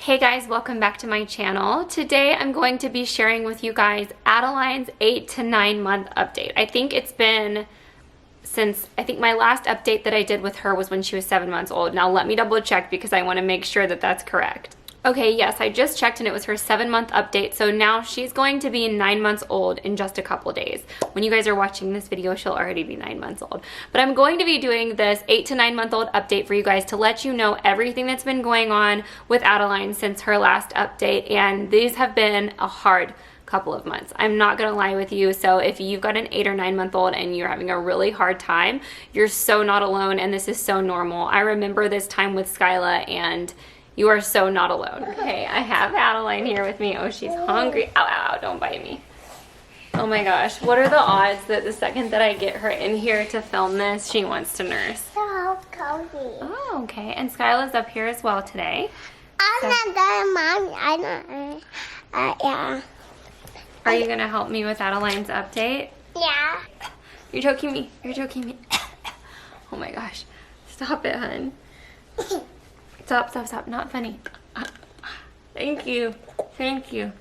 Hey guys, welcome back to my channel. Today I'm going to be sharing with you guys Adeline's 8 to 9 month update. I think it's been since, I think my last update that I did with her was when she was 7 months old. Now let me double check because I want to make sure that that's correct. Okay, yes, I just checked and it was her 7 month update. So now she's going to be 9 months old in just a couple days. When you guys are watching this video, she'll already be 9 months old. But I'm going to be doing this 8 to 9 month old update for you guys to let you know everything that's been going on with Adeline since her last update. And these have been a hard couple of months. I'm not gonna lie with you. So if you've got an 8 or 9 month old and you're having a really hard time, you're so not alone and this is so normal. I remember this time with Skyla and you are so not alone. Okay, I have Adeline here with me. Oh, she's hungry. Ow, ow, ow, don't bite me. Oh my gosh, what are the odds that the second that I get her in here to film this, she wants to nurse? So cozy. Oh, okay, and Skyla's up here as well today. Yeah. Are you gonna help me with Adeline's update? Yeah. You're choking me, you're choking me. Oh my gosh, stop it, hun. Stop, stop, stop. Not funny. Thank you. Thank you.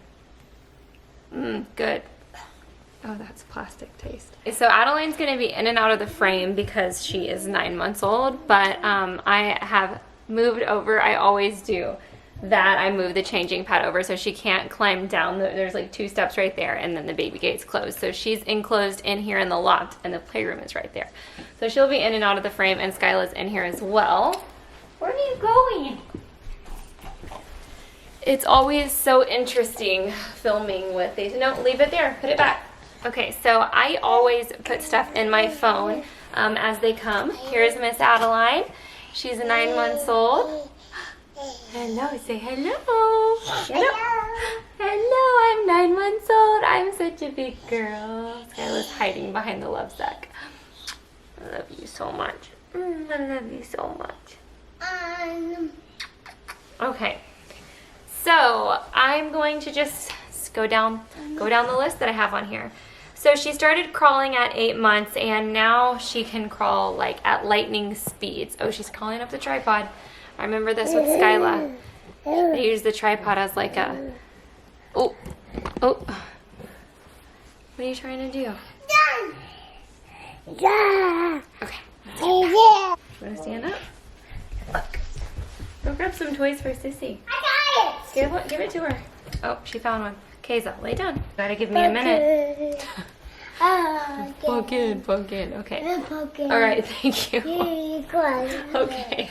Good. Oh, that's plastic taste. So Adeline's going to be in and out of the frame because she is 9 months old, but I have moved over. I always do that. I move the changing pad over so she can't climb down. There's like 2 steps right there and then the baby gate's closed. So she's enclosed in here in the loft and the playroom is right there. So she'll be in and out of the frame and Skyla's in here as well. Where are you going? It's always so interesting filming with these. No, leave it there. Put it back. Okay, so I always put stuff in my phone as they come. Here's Miss Adeline. She's 9 months old. Hello, say hello. Hello. Hello, I'm 9 months old. I'm such a big girl. Skyla's hiding behind the love sack. I love you so much. I love you so much. Okay, so I'm going to just go down the list that I have on here. So she started crawling at 8 months and now she can crawl like at lightning speeds. Oh, she's crawling up the tripod. I remember this with Skyla. I used the tripod as like a, oh, what are you trying to do? Yeah. Okay. Yeah. You want to stand up? Look. Go grab some toys for Sissy. I got it. Give it to her. Oh, she found one. Kaysa, lay down. Gotta give me a minute. Poke in. Okay. All right, thank you. Okay.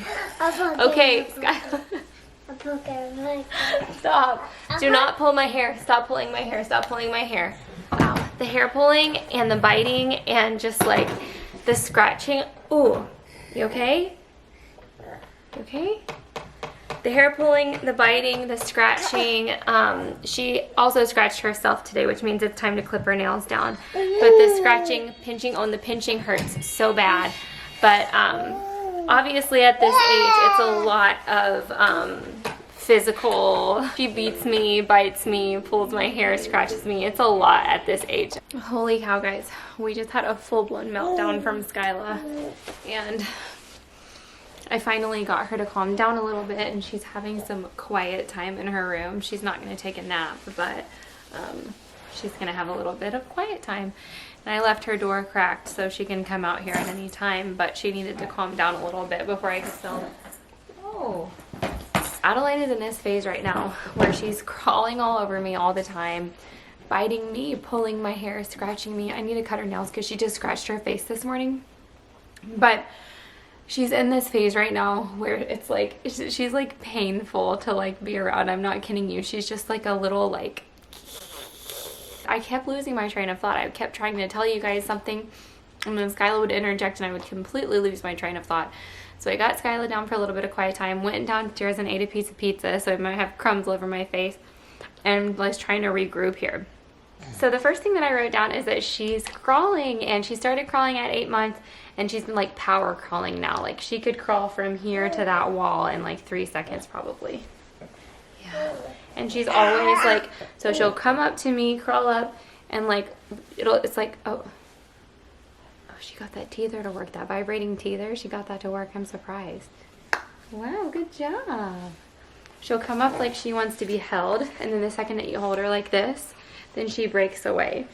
Okay, Skyla. Stop. Do not pull my hair. Stop pulling my hair. Stop pulling my hair. Wow. The hair pulling and the biting and just like the scratching. Ooh. You okay? Okay. The hair pulling, the biting, the scratching. She also scratched herself today, which means it's time to clip her nails down. But the scratching, pinching on the pinching hurts so bad. But obviously at this age, it's a lot of physical. She beats me, bites me, pulls my hair, scratches me. It's a lot at this age. Holy cow, guys. We just had a full-blown meltdown from Skyla. And I finally got her to calm down a little bit and she's having some quiet time in her room. She's not going to take a nap, but she's going to have a little bit of quiet time. And I left her door cracked so she can come out here at any time, but she needed to calm down a little bit before I could film. Oh. Adeline is in this phase right now where she's crawling all over me all the time, biting me, pulling my hair, scratching me. I need to cut her nails because she just scratched her face this morning. But she's in this phase right now where it's like, she's like painful to like be around. I'm not kidding you. She's just like a little like, I kept losing my train of thought. I kept trying to tell you guys something and then Skyla would interject and I would completely lose my train of thought. So I got Skyla down for a little bit of quiet time, went downstairs and ate a piece of pizza so I might have crumbs all over my face and was trying to regroup here. So the first thing that I wrote down is that she's crawling and she started crawling at 8 months and she's been like power crawling now. Like she could crawl from here to that wall in like 3 seconds probably. Yeah. And she's always like, so she'll come up to me, crawl up and like, it's like, oh, she got that teether to work, that vibrating teether. She got that to work. I'm surprised. Wow, good job. she'll come up like she wants to be held, and then the second that you hold her like this, then she breaks away.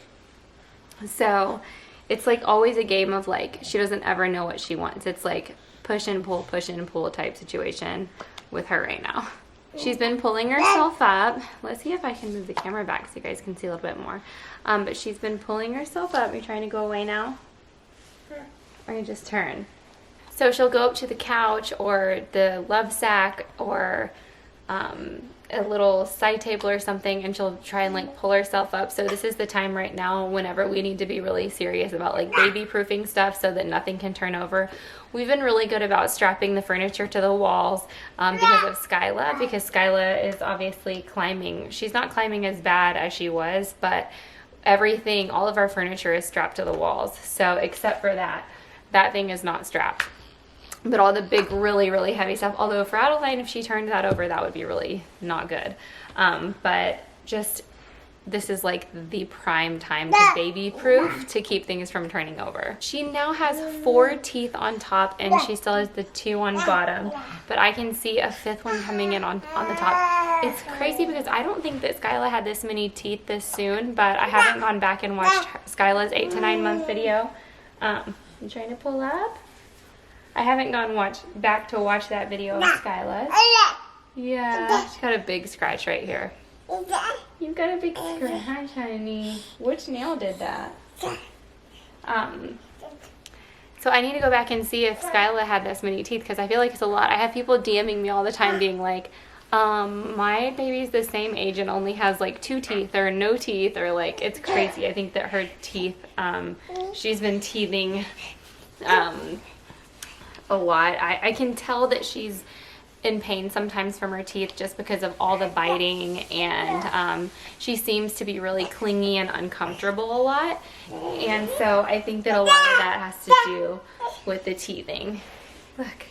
So it's like always a game of like, she doesn't ever know what she wants. It's like push and pull type situation with her right now. She's been pulling herself up. Let's see if I can move the camera back so you guys can see a little bit more. But she's been pulling herself up. You're trying to go away now? Or you just turn? So she'll go up to the couch or the love sack or a little side table or something, and she'll try and like pull herself up. So this is the time right now whenever we need to be really serious about like baby proofing stuff so that nothing can turn over. We've been really good about strapping the furniture to the walls because of Skyla, because Skyla is obviously climbing. She's not climbing as bad as she was, but everything, all of our furniture is strapped to the walls. So except for that thing is not strapped. But all the big, really, really heavy stuff, although for Adeline, if she turned that over, that would be really not good. But just, this is like the prime time to baby proof to keep things from turning over. She now has 4 teeth on top, and she still has the 2 on bottom. But I can see a 5th one coming in on the top. It's crazy because I don't think that Skyla had this many teeth this soon, but I haven't gone back and watched Skyla's 8 to 9 month video. You trying to pull up? I haven't gone back to watch that video of Skyla. Yeah, she's got a big scratch right here. You've got a big scratch, honey. Which nail did that? So I need to go back and see if Skyla had this many teeth, because I feel like it's a lot. I have people DMing me all the time being like, my baby's the same age and only has like 2 teeth or no teeth, or like, it's crazy. I think that her teeth, she's been teething a lot. I can tell that she's in pain sometimes from her teeth just because of all the biting, and she seems to be really clingy and uncomfortable a lot, and so I think that a lot of that has to do with the teething. Look,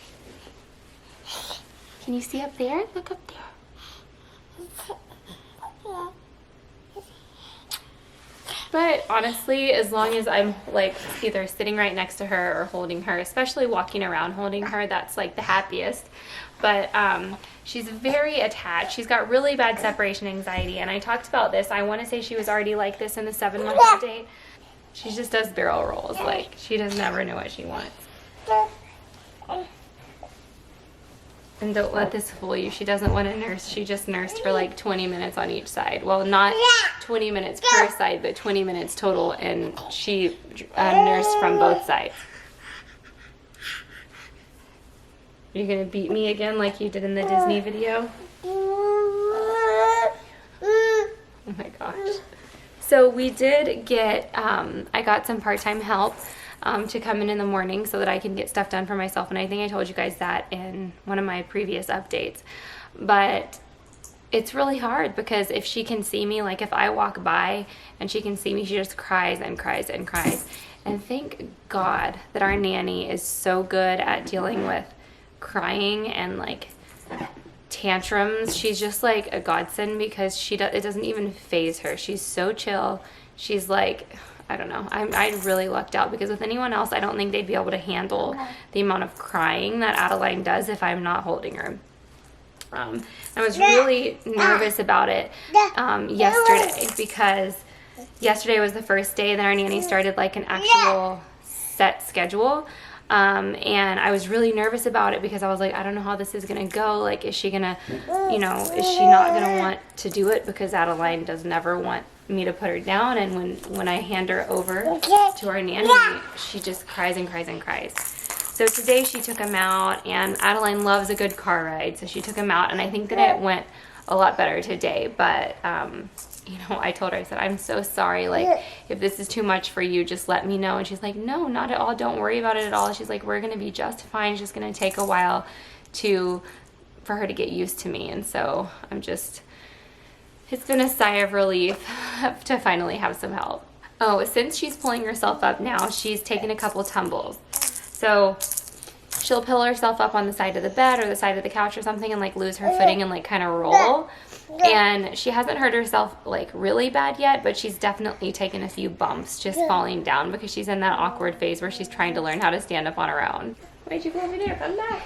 can you see up there? Look up there. But honestly, as long as I'm like either sitting right next to her or holding her, especially walking around holding her, that's like the happiest. But she's very attached. She's got really bad separation anxiety, and I talked about this. I want to say she was already like this in the 7-month update. She just does barrel rolls. Like, she does never know what she wants. And don't let this fool you. She doesn't want to nurse. She just nursed for like 20 minutes on each side. Well, not 20 minutes per side, but 20 minutes total. And she nursed from both sides. You're going to beat me again like you did in the Disney video? Oh my gosh. So we did get, I got some part-time help to come in the morning so that I can get stuff done for myself. And I think I told you guys that in one of my previous updates. But it's really hard because if she can see me, like if I walk by and she can see me, she just cries and cries and cries. And thank God that our nanny is so good at dealing with crying and like tantrums. She's just like a godsend because it doesn't even faze her. She's so chill. She's like, I don't know. I really lucked out because with anyone else, I don't think they'd be able to handle the amount of crying that Adeline does if I'm not holding her. I was really nervous about it yesterday because yesterday was the first day that our nanny started like an actual set schedule. And I was really nervous about it because I was like, I don't know how this is going to go. Like, is she going to, is she not going to want to do it? Because Adeline does never want me to put her down. And when I hand her over to our nanny, she just cries and cries and cries. So today she took him out, and Adeline loves a good car ride. So she took him out, and I think that it went a lot better today. But, I told her, I said, I'm so sorry. Like, if this is too much for you, just let me know. And she's like, no, not at all. Don't worry about it at all. She's like, we're going to be just fine. It's just going to take a while for her to get used to me. And so it's been a sigh of relief to finally have some help. Oh, since she's pulling herself up now, she's taken a couple tumbles. So she'll pull herself up on the side of the bed or the side of the couch or something and like lose her footing and like kind of roll. And she hasn't hurt herself like really bad yet, but she's definitely taken a few bumps just falling down because she's in that awkward phase where she's trying to learn how to stand up on her own. Why'd you go over there? Come back.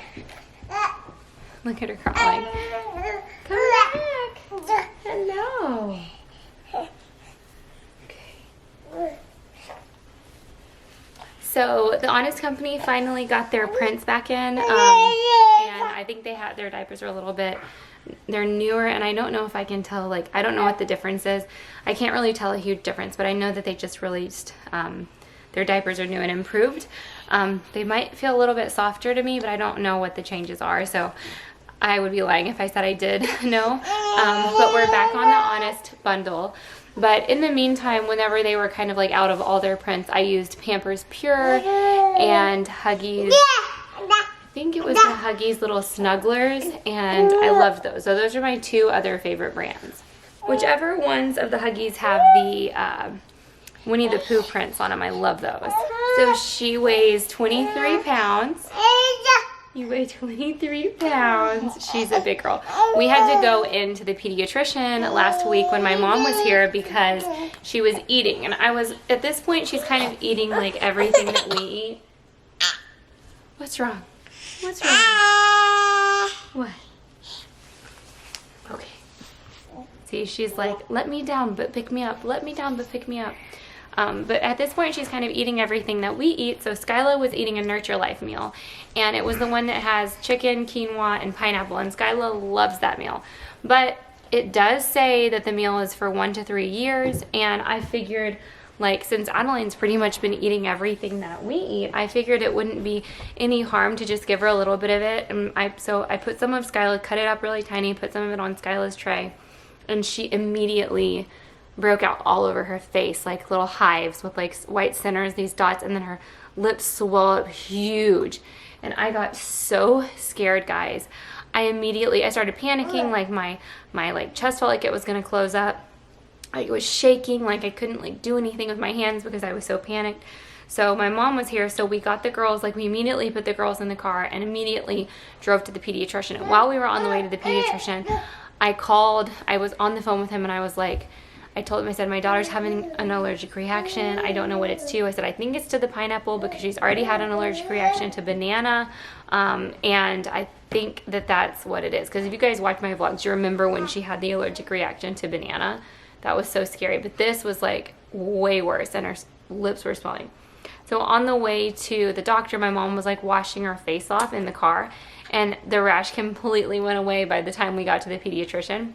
Look at her crawling. Come back. Hello. Okay. So the Honest Company finally got their prints back in, and I think their diapers are a little bit, they're newer, and I don't know if I can tell, like, I don't know what the difference is. I can't really tell a huge difference, but I know that they just released, their diapers are new and improved. They might feel a little bit softer to me, but I don't know what the changes are, so I would be lying if I said I did know. But we're back on the Honest bundle. But in the meantime, whenever they were kind of like out of all their prints, I used Pampers Pure and Huggies. I think it was the Huggies little snugglers, and I loved those. So those are my two other favorite brands. Whichever ones of the Huggies have the Winnie the Pooh prints on them, I love those. So she weighs 23 pounds. You weigh 23 pounds. She's a big girl. We had to go into the pediatrician last week when my mom was here because she was eating. And at this point, she's kind of eating like everything that we eat. What's wrong? What's wrong? What? Okay. See, she's like, let me down, but pick me up. Let me down, but pick me up. But at this point, she's kind of eating everything that we eat. So Skyla was eating a Nurture Life meal, and it was the one that has chicken, quinoa, and pineapple, and Skyla loves that meal. But it does say that the meal is for 1 to 3 years, and I figured, like, since Adeline's pretty much been eating everything that we eat, I figured it wouldn't be any harm to just give her a little bit of it. And so I put some of Skyla, cut it up really tiny, put some of it on Skyla's tray, and she immediately broke out all over her face, like little hives with like white centers, these dots, and then her lips swell up huge. And I got so scared, guys. I started panicking, like my like chest felt like it was gonna close up. I was shaking, like I couldn't like do anything with my hands because I was so panicked. So my mom was here, so we got the girls, like we immediately put the girls in the car and immediately drove to the pediatrician. And while we were on the way to the pediatrician, I was on the phone with him, and I was like, I told him, I said, my daughter's having an allergic reaction. I don't know what it's to. I said, I think it's to the pineapple because she's already had an allergic reaction to banana. And I think that that's what it is. Because if you guys watch my vlogs, you remember when she had the allergic reaction to banana. That was so scary. But this was like way worse, and her lips were swelling. So on the way to the doctor, my mom was like washing her face off in the car, and the rash completely went away by the time we got to the pediatrician.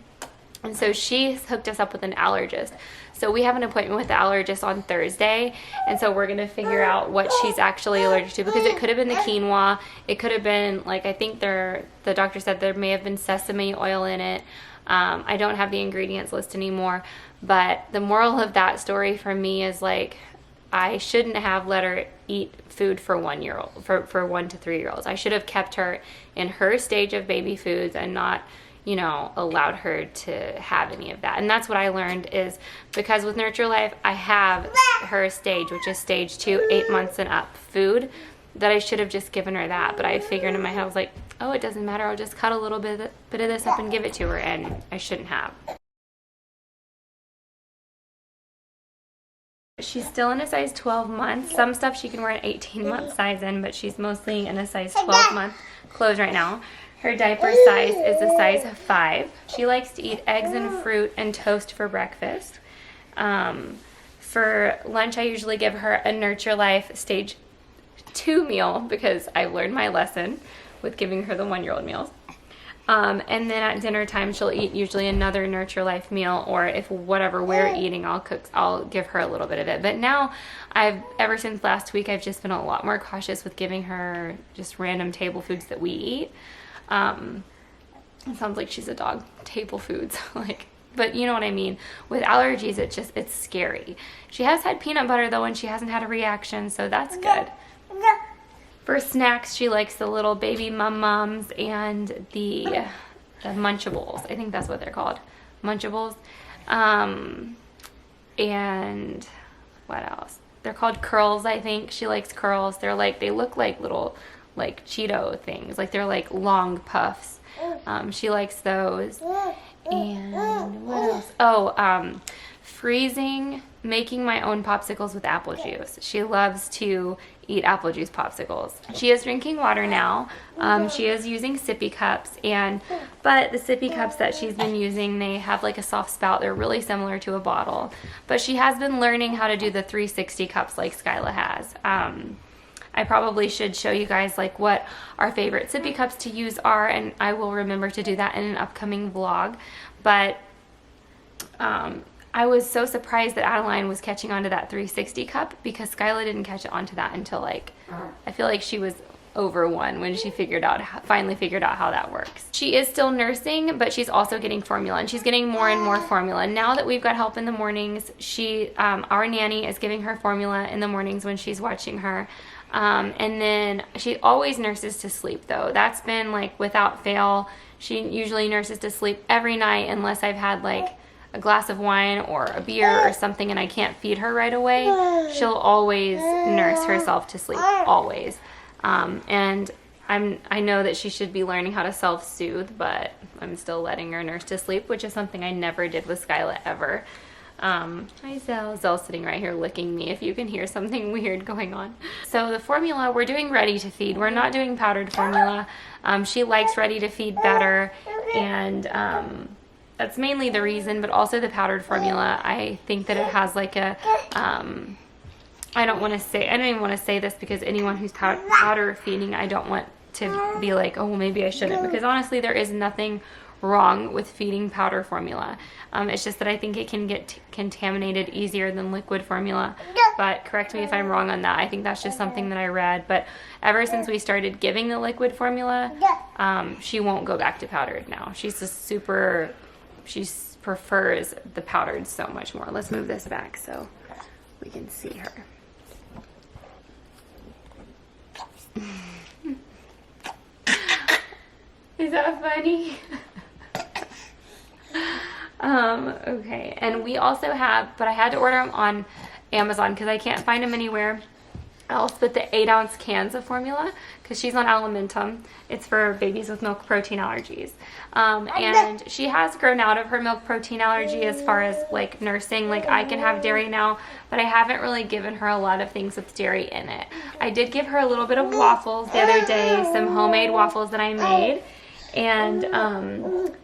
And so she hooked us up with an allergist. So we have an appointment with the allergist on Thursday, and so we're going to figure out what she's actually allergic to, because it could have been the quinoa. It could have been, like, I think the doctor said there may have been sesame oil in it. I don't have the ingredients list anymore, but the moral of that story for me is, like, I shouldn't have let her eat food for 1 year old, for 1 to 3 year olds. I should have kept her in her stage of baby foods and not, you know, allowed her to have any of that. And that's what I learned, is because with Nurture Life, I have her stage, which is stage 2, 8 months and up food, that I should have just given her that. But I figured in my head, I was like, oh, it doesn't matter. I'll just cut a little bit of this up and give it to her, and I shouldn't have. She's still in a size 12 month. Some stuff she can wear an 18-month size in, but she's mostly in a size 12-month clothes right now. Her diaper size is a size 5. She likes to eat eggs and fruit and toast for breakfast. For lunch, I usually give her a Nurture Life stage 2 meal, because I've learned my lesson with giving her the 1-year-old meals. And then at dinner time, she'll eat usually another Nurture Life meal, or if whatever we're eating, I'll give her a little bit of it. But now, ever since last week, I've just been a lot more cautious with giving her just random table foods that we eat. It sounds like she's a dog. Table foods, like, but you know what I mean. With allergies, it's scary. She has had peanut butter though, and she hasn't had a reaction, so that's good. For snacks, she likes the little baby mums and the Munchables. I think that's what they're called, Munchables. And what else? They're called curls, I think. She likes curls. They look like little, like, Cheeto things. Like, they're like long puffs. She likes those. And what else? Oh, freezing, making my own popsicles with apple juice. She loves to eat apple juice popsicles. She is drinking water now. She is using sippy cups, but the sippy cups that she's been using, they have like a soft spout. They're really similar to a bottle. But she has been learning how to do the 360 cups like Skyla has. I probably should show you guys like what our favorite sippy cups to use are, and I will remember to do that in an upcoming vlog. But I was so surprised that Adeline was catching onto that 360 cup, because Skyla didn't catch onto that until like, I feel like she was over 1 when she finally figured out how that works. She is still nursing, but she's also getting formula, and she's getting more and more formula. Now that we've got help in the mornings, our nanny is giving her formula in the mornings when she's watching her. And then she always nurses to sleep though. That's been like without fail. She usually nurses to sleep every night unless I've had like a glass of wine or a beer or something and I can't feed her right away. She'll always nurse herself to sleep, always. And I know that she should be learning how to self-soothe, but I'm still letting her nurse to sleep, which is something I never did with Skyla ever. Hi Zell. Zell's sitting right here licking me if you can hear something weird going on. So the formula, we're doing ready to feed. We're not doing powdered formula. She likes ready to feed better, and that's mainly the reason, but also the powdered formula. I think that it has like a, I don't even want to say this, because anyone who's powder feeding, I don't want to be like, oh, maybe I shouldn't, because honestly, there is nothing wrong with feeding powder formula. It's just that I think it can get contaminated easier than liquid formula, but correct me if I'm wrong on that. I think that's just something that I read, but ever since we started giving the liquid formula, she won't go back to powdered now. She's just she prefers the powdered so much more. Let's move this back so we can see her. Is that funny? Okay, and we also have, but I had to order them on Amazon because I can't find them anywhere else, but the 8-ounce cans of formula, because she's on Alimentum. It's for babies with milk protein allergies. And she has grown out of her milk protein allergy as far as like nursing. Like I can have dairy now, but I haven't really given her a lot of things with dairy in it. I did give her a little bit of waffles the other day, some homemade waffles that I made, and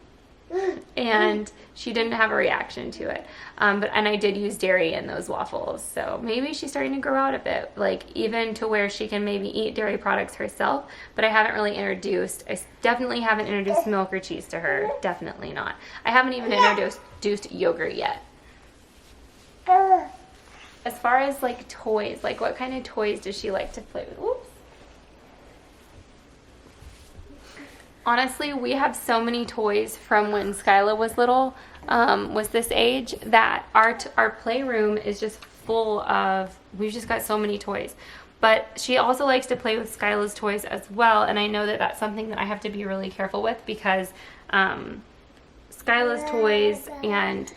she didn't have a reaction to it. And I did use dairy in those waffles, so maybe she's starting to grow out a bit, like even to where she can maybe eat dairy products herself, but I definitely haven't introduced milk or cheese to her, definitely not. I haven't even introduced yogurt yet. As far as like toys, like what kind of toys does she like to play with? Oops. Honestly, we have so many toys from when Skyla was little, was this age, that our playroom is just full of, we've just got so many toys. But she also likes to play with Skyla's toys as well, and I know that that's something that I have to be really careful with, because Skyla's toys and...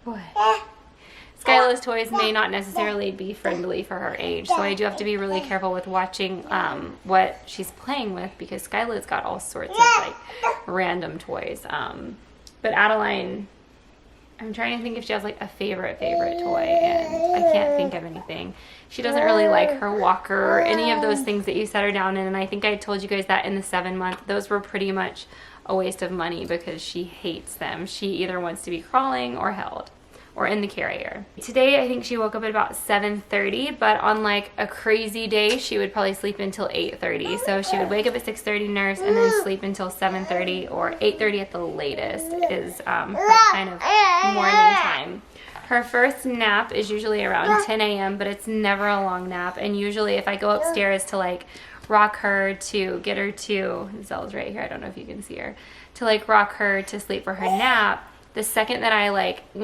What? Skyla's toys may not necessarily be friendly for her age, so I do have to be really careful with watching what she's playing with, because Skyla's got all sorts of like random toys. But Adeline, I'm trying to think if she has like a favorite toy, and I can't think of anything. She doesn't really like her walker or any of those things that you set her down in, and I think I told you guys that in the 7-month. Those were pretty much a waste of money because she hates them. She either wants to be crawling or held, or in the carrier. Today, I think she woke up at about 7:30, but on like a crazy day, she would probably sleep until 8:30. So she would wake up at 6:30, nurse, and then sleep until 7:30 or 8:30 at the latest is her kind of morning time. Her first nap is usually around 10 a.m., but it's never a long nap. And usually if I go upstairs to like rock her to get her to, Zelle's right here, I don't know if you can see her, to like rock her to sleep for her nap, the second that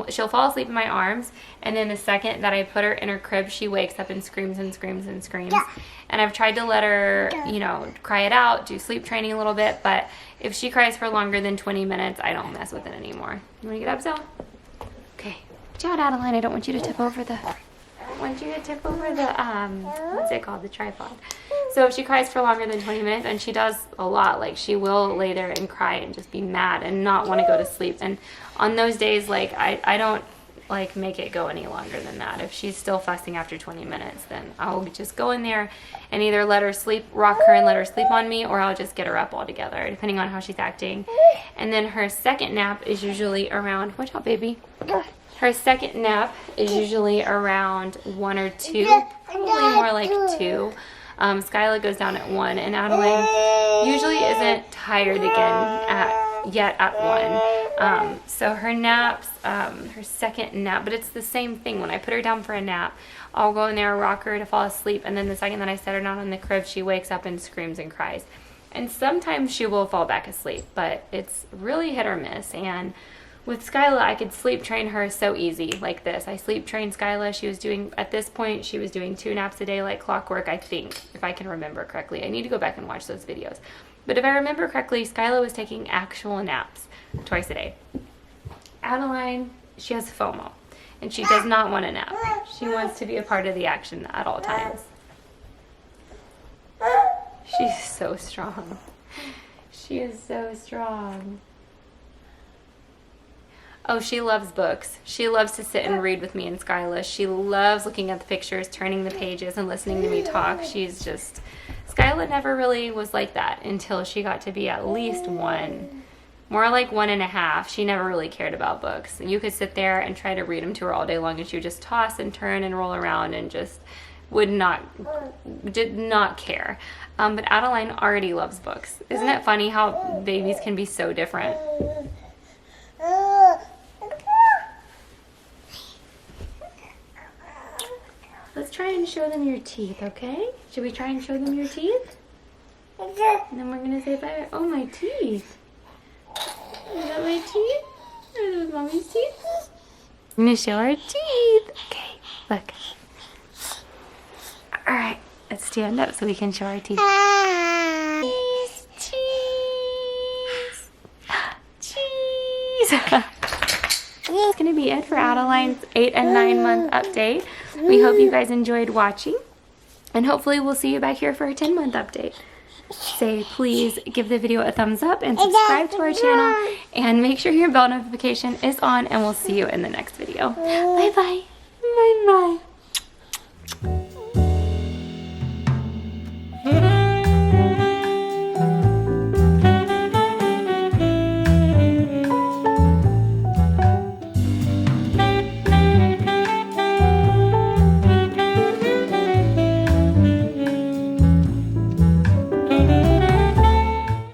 she'll fall asleep in my arms, and then the second that I put her in her crib, she wakes up and screams and screams and screams. Yeah. And I've tried to let her, cry it out, do sleep training a little bit, but if she cries for longer than 20 minutes, I don't mess with it anymore. You want to get up, Zell? Okay. Watch out, Adeline. I don't want you to tip over the... what's it called? The tripod. So if she cries for longer than 20 minutes, and she does a lot, like she will lay there and cry and just be mad and not want to go to sleep. And on those days, like I don't like make it go any longer than that. If she's still fussing after 20 minutes, then I'll just go in there and either let her sleep, rock her and let her sleep on me, or I'll just get her up altogether, depending on how she's acting. And then her second nap is usually around, watch out baby. Her second nap is usually around 1 or 2, probably more like 2. Skyla goes down at 1, and Adeline usually isn't tired again yet at 1. So her naps, her second nap, but it's the same thing. When I put her down for a nap, I'll go in there, rock her to fall asleep, and then the second that I set her down in the crib, she wakes up and screams and cries. And sometimes she will fall back asleep, but it's really hit or miss. And with Skyla, I could sleep train her so easy like this. I sleep trained Skyla. She was doing, at this point, she was doing 2 naps a day like clockwork, I think, if I can remember correctly. I need to go back and watch those videos. But if I remember correctly, Skyla was taking actual naps twice a day. Adeline, she has FOMO, and she does not want a nap. She wants to be a part of the action at all times. She's so strong. She is so strong. Oh, she loves books. She loves to sit and read with me and Skyla. She loves looking at the pictures, turning the pages, and listening to me talk. She's just... Skyla never really was like that until she got to be at least 1. More like 1.5. She never really cared about books. You could sit there and try to read them to her all day long, and she would just toss and turn and roll around and just did not care. But Adeline already loves books. Isn't it funny how babies can be so different? Let's try and show them your teeth, okay? Should we try and show them your teeth? And then we're gonna say bye. Oh, my teeth. Is that my teeth? Are those mommy's teeth? I'm gonna show our teeth. Okay, look. All right, let's stand up so we can show our teeth. Cheese, cheese, cheese. That's gonna be it for Adeline's 8 and 9 month update. We hope you guys enjoyed watching, and hopefully we'll see you back here for a 10-month update. Say please give the video a thumbs up and subscribe to our channel, and make sure your bell notification is on, and we'll see you in the next video. Bye bye. Bye bye.